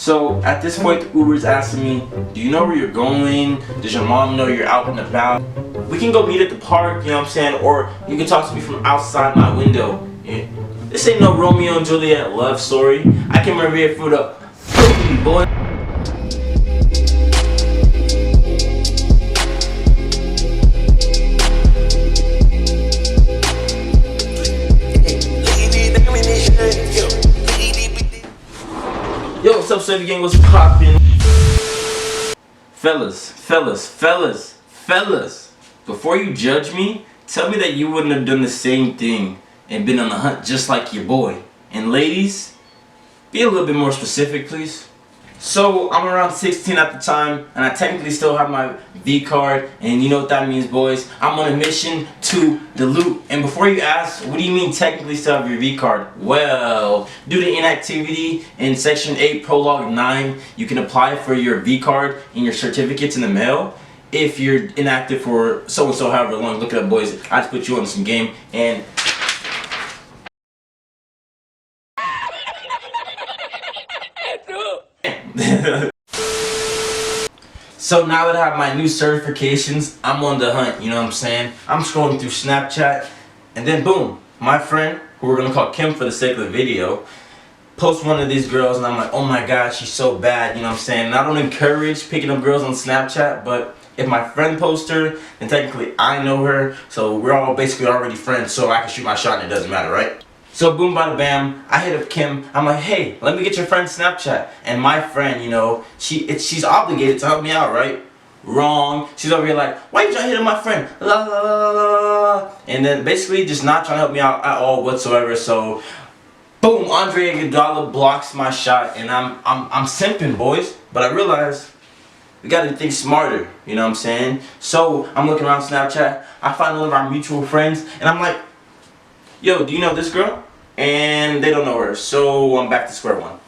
So at this point, the Uber's asking me, do you know where you're going? Does your mom know you're out and about? We can go meet at the park, you know what I'm saying? Or you can talk to me from outside my window. Yeah. This ain't no Romeo and Juliet love story. I came over here for the food, boy. Yo, what's up, Swavy gang? What's poppin'? Fellas, before you judge me, tell me that you wouldn't have done the same thing and been on the hunt just like your boy. And ladies, be a little bit more specific, please. So, I'm around 16 at the time, and I technically still have my VCard, and you know what that means, boys. I'm on a mission to the loot. And before you ask, what do you mean technically still have your VCard? Well, due to inactivity in Section 8, Prologue 9, you can apply for your VCard and your certificates in the mail. If you're inactive for so-and-so however long, look it up, boys. I just put you on some game, and so now that I have my new certifications, I'm on the hunt, you know what I'm saying? I'm scrolling through Snapchat, and then boom, my friend, who we're gonna call Kim for the sake of the video, posts one of these girls, and I'm like, oh my god, she's so bad, you know what I'm saying? And I don't encourage picking up girls on Snapchat, but if my friend posts her, then technically I know her, so we're all basically already friends, so I can shoot my shot and it doesn't matter, right? So boom, bada bam, I hit up Kim. I'm like, hey, let me get your friend's Snapchat. And my friend, you know, she's obligated to help me out, right? Wrong. She's over here like, why you trying to hit up my friend? La la la la la. And then basically just not trying to help me out at all whatsoever. So boom, Andre Iguodala blocks my shot, and I'm simping, boys. But I realized we gotta think smarter, you know what I'm saying? So I'm looking around Snapchat. I find one of our mutual friends, and I'm like, yo, do you know this girl? And they don't know her, so I'm back to square one.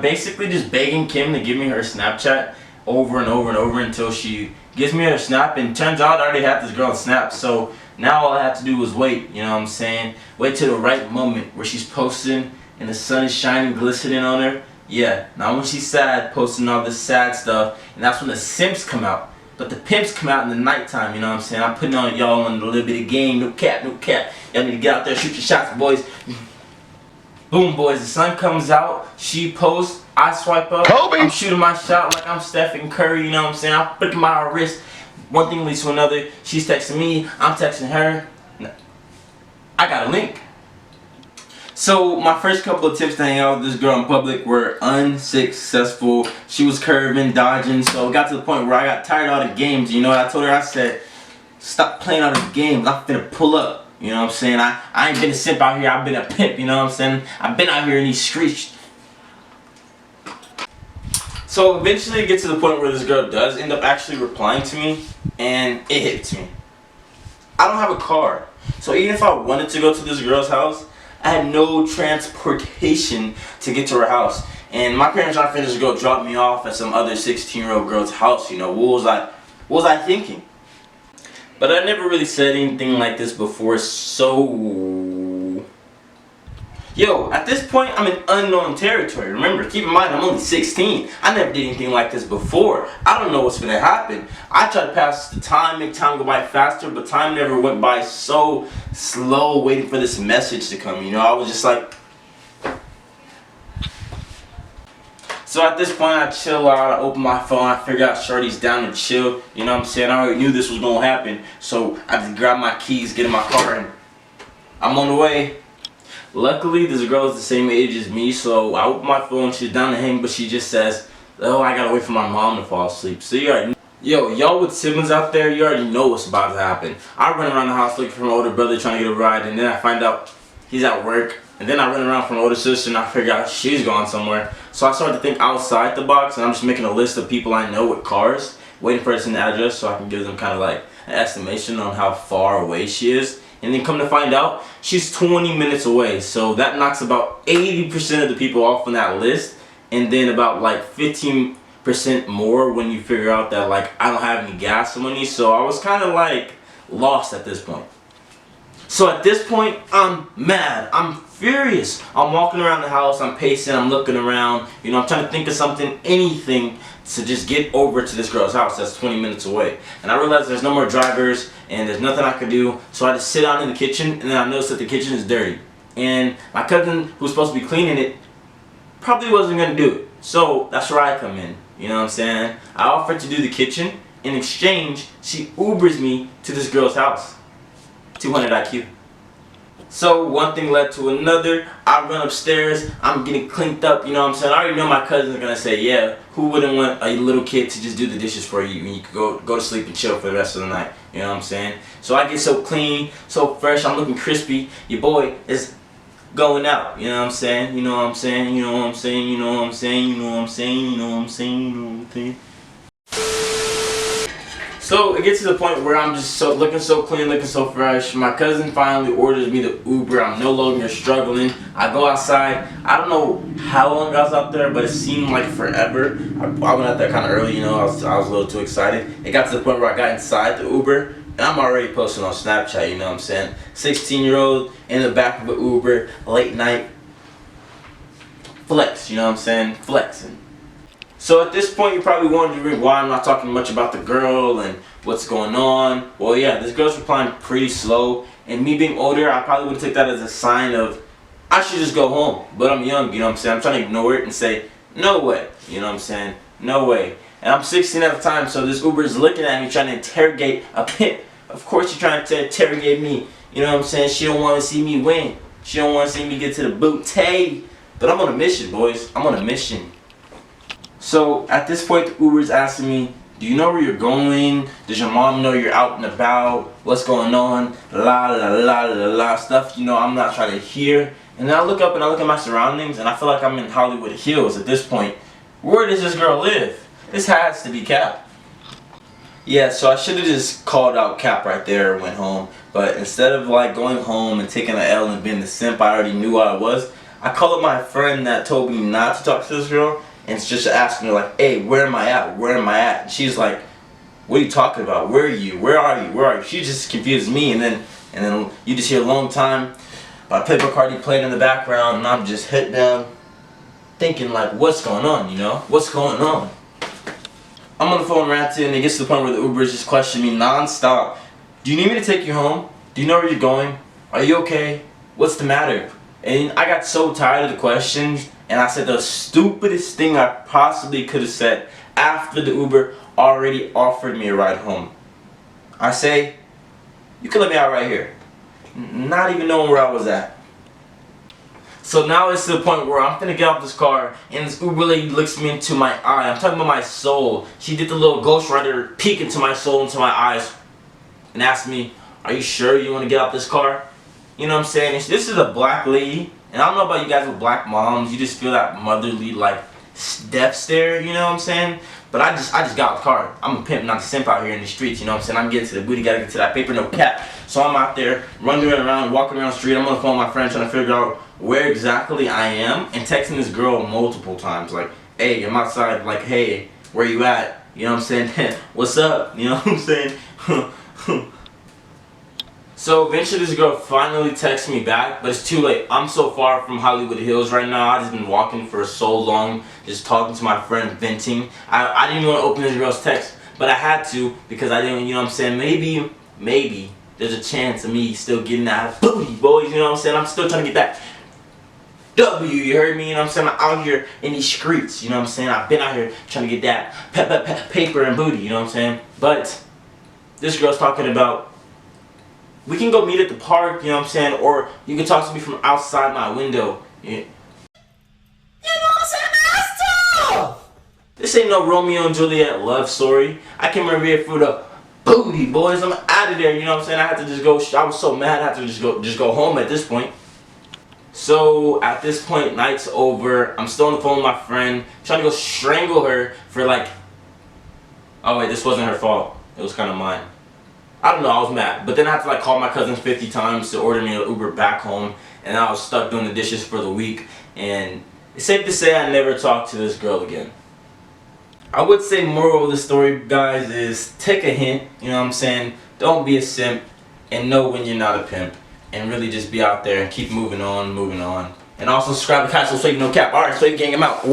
Basically just begging Kim to give me her Snapchat over and over and over until she gives me her Snap, and turns out I already have this girl's Snap, so now all I have to do is wait, you know what I'm saying? Wait till the right moment where she's posting and the sun is shining, glistening on her. Yeah, now when she's sad, posting all this sad stuff, and that's when the simps come out. But the pimps come out in the nighttime, you know what I'm saying? I'm putting on y'all on a little bit of game, no cap. Y'all need to get out there, shoot your shots, boys. Boom, boys, the sun comes out, she posts, I swipe up, Kobe. I'm shooting my shot like I'm Stephen Curry, you know what I'm saying? I'm flicking my wrist, one thing leads to another, she's texting me, I'm texting her. I got a link. So my first couple of tips to hang out with this girl in public were unsuccessful. She was curving, dodging, so it got to the point where I got tired of all the games. You know what I told her? I said, stop playing all the games, I'm finna pull up. You know what I'm saying? I ain't been a simp out here, I've been a pimp, you know what I'm saying? I've been out here in these streets. So eventually it gets to the point where this girl does end up actually replying to me, and it hits me. I don't have a car. So even if I wanted to go to this girl's house, I had no transportation to get to her house. And my parents aren't finna just go drop me off at some other 16-year-old girl's house, you know. What was I thinking? But I never really said anything like this before, so... Yo, at this point, I'm in unknown territory. Remember, keep in mind, I'm only 16. I never did anything like this before. I don't know what's gonna happen. I tried to pass the time, make time go by faster, but time never went by so slow waiting for this message to come, you know? I was just like... So at this point, I chill out, I open my phone, I figure out Shorty's down to chill, you know what I'm saying? I already knew this was gonna happen, so I just grab my keys, get in my car, and I'm on the way. Luckily, this girl is the same age as me, so I open my phone, she's down to hang, but she just says, oh, I gotta wait for my mom to fall asleep. So you already know. Yo, y'all with siblings out there, you already know what's about to happen. I run around the house looking for my older brother trying to get a ride, and then I find out he's at work. And then I run around for my older sister and I figure out she's gone somewhere. So I started to think outside the box, and I'm just making a list of people I know with cars, waiting for her to send the address so I can give them kind of like an estimation on how far away she is. And then come to find out, she's 20 minutes away. So that knocks about 80% of the people off on that list. And then about like 15% more when you figure out that like I don't have any gas money. So I was kind of like lost at this point. So at this point, I'm mad. I'm furious. I'm walking around the house, I'm pacing, I'm looking around, you know, I'm trying to think of something, anything to just get over to this girl's house that's 20 minutes away. And I realized there's no more drivers and there's nothing I could do, so I just sit down in the kitchen, and then I noticed that the kitchen is dirty. And my cousin, who's supposed to be cleaning it, probably wasn't going to do it. So that's where I come in, you know what I'm saying? I offered to do the kitchen. In exchange, she Ubers me to this girl's house. 200 IQ. So one thing led to another. I run upstairs, I'm getting cleaned up, you know what I'm saying? I already know my cousin's gonna say, yeah, who wouldn't want a little kid to just do the dishes for you and you could go to sleep and chill for the rest of the night, you know what I'm saying? So I get so clean, so fresh, I'm looking crispy. Your boy is going out, you know what I'm saying? You know what I'm saying? You know what I'm saying? You know what I'm saying? You know what I'm saying? You know what I'm saying? You know what I'm saying? So it gets to the point where I'm just looking so clean, looking so fresh. My cousin finally orders me the Uber. I'm no longer struggling. I go outside. I don't know how long I was out there, but it seemed like forever. I went out there kind of early, you know. I was a little too excited. It got to the point where I got inside the Uber, and I'm already posting on Snapchat, you know what I'm saying? 16-year-old in the back of an Uber, late night. Flex, you know what I'm saying? Flexing. So at this point, you're probably wondering why I'm not talking much about the girl and what's going on. Well, yeah, this girl's replying pretty slow. And me being older, I probably would take that as a sign of I should just go home. But I'm young, you know what I'm saying? I'm trying to ignore it and say, no way. You know what I'm saying? No way. And I'm 16 at the time, so this Uber is looking at me trying to interrogate a pimp. Of course, you're trying to interrogate me. You know what I'm saying? She don't want to see me win. She don't want to see me get to the booty. But I'm on a mission, boys. I'm on a mission. So at this point, the Uber's asking me, do you know where you're going? Does your mom know you're out and about? What's going on? La la la la la stuff, you know, I'm not trying to hear. And then I look up and I look at my surroundings and I feel like I'm in Hollywood Hills at this point. Where does this girl live? This has to be Cap. Yeah, so I should have just called out Cap right there and went home. But instead of like going home and taking an L and being the simp I already knew I was, I called up my friend that told me not to talk to this girl. And it's just asking her like, hey, where am I at? Where am I at? And she's like, what are you talking about? Where are you? Where are you? Where are you? She just confused me, and then you just hear a long time by Playboy Cardi playing in the background, and I'm just head down thinking like, what's going on, you know? What's going on? I'm on the phone ranting, and it gets to the point where the Uber is just questioning me non-stop. Do you need me to take you home? Do you know where you're going? Are you okay? What's the matter? And I got so tired of the questions, and I said the stupidest thing I possibly could have said after the Uber already offered me a ride home. I say, you can let me out right here. Not even knowing where I was at. So now it's to the point where I'm finna get out this car, and this Uber lady looks me into my eye. I'm talking about my soul. She did the little Ghost Rider peek into my soul, into my eyes, and asked me, are you sure you want to get out this car? You know what I'm saying? This is a black lady, and I don't know about you guys with black moms. You just feel that motherly, like, death stare, you know what I'm saying? But I just got out the car. I'm a pimp, not a simp out here in the streets, you know what I'm saying? I'm getting to the booty, gotta get to that paper, no cap. So I'm out there, running around, walking around the street. I'm on the phone with my friend trying to figure out where exactly I am, and texting this girl multiple times, like, hey, I'm outside, like, hey, where you at? You know what I'm saying? What's up? You know what I'm saying? So eventually this girl finally texts me back, but it's too late. I'm so far from Hollywood Hills right now. I've just been walking for so long, just talking to my friend, venting. I didn't even want to open this girl's text, but I had to because I didn't, you know what I'm saying? Maybe there's a chance of me still getting that booty, boys, you know what I'm saying? I'm still trying to get that W, you heard me? You know what I'm saying? I'm out here in these streets, you know what I'm saying? I've been out here trying to get that paper and booty, you know what I'm saying? But this girl's talking about, we can go meet at the park, you know what I'm saying? Or you can talk to me from outside my window. Yeah. You know what I'm saying? That's tough! This ain't no Romeo and Juliet love story. I came over here for the booty, boys. I'm out of there, you know what I'm saying? I had to just go, I was so mad I had to just go home at this point. So at this point, night's over. I'm still on the phone with my friend, trying to go strangle her for like, oh wait, this wasn't her fault. It was kind of mine. I don't know, I was mad. But then I had to like call my cousin 50 times to order me an Uber back home. And I was stuck doing the dishes for the week. And it's safe to say I never talked to this girl again. I would say moral of the story, guys, is take a hint. You know what I'm saying? Don't be a simp and know when you're not a pimp. and really just be out there and keep moving on. And also subscribe to KaiSoSwavy, no cap. Alright, Swavy gang, I'm out.